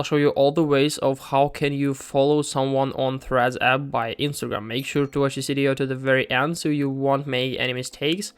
I'll show you all the ways of how can you follow someone on Threads app by Instagram. Make sure to watch this video to the very end so you won't make any mistakes.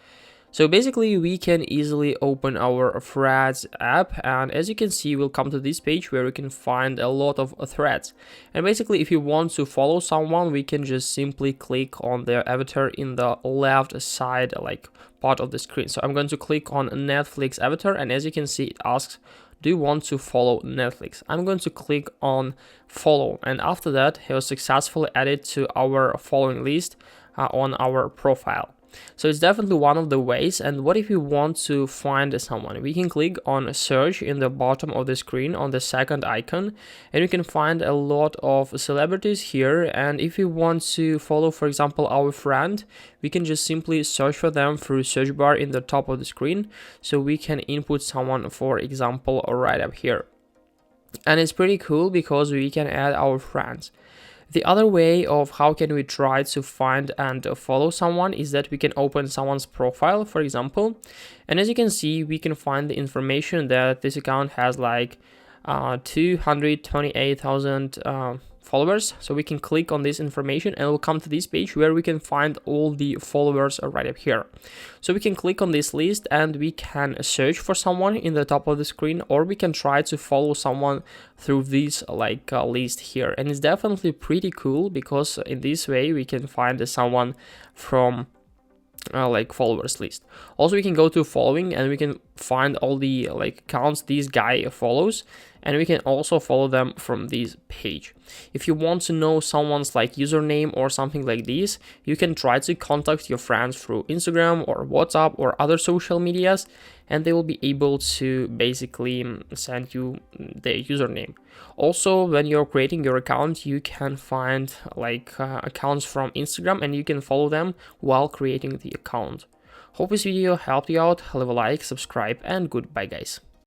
So basically we can easily open our Threads app, and as you can see we'll come to this page where we can find a lot of threads. And basically if you want to follow someone, we can just simply click on their avatar in the left side like part of the screen. So I'm going to click on Netflix avatar, and as you can see it asks, do you want to follow Netflix? I'm going to click on follow, and after that he was successfully added to our following list on our profile. So it's definitely one of the ways. And what if you want to find someone? We can click on search in the bottom of the screen on the second icon, and you can find a lot of celebrities here. And if you want to follow, for example, our friend, we can just simply search for them through search bar in the top of the screen. So we can input someone, for example, right up here. And it's pretty cool because we can add our friends. The other way of how can we try to find and follow someone is that we can open someone's profile, for example, and as you can see we can find the information that this account has like 228,000 followers. So we can click on this information and we'll come to this page where we can find all the followers right up here. So we can click on this list and we can search for someone in the top of the screen, or we can try to follow someone through this list here. And it's definitely pretty cool because in this way we can find someone from followers list. Also we can go to following and we can find all the accounts this guy follows, and we can also follow them from this page. If you want to know someone's username or something like this, you can try to contact your friends through Instagram or WhatsApp or other social medias, and they will be able to basically send you their username. Also, when you're creating your account, you can find accounts from Instagram and you can follow them while creating the account. Hope this video helped you out. Leave a like, subscribe, and goodbye guys.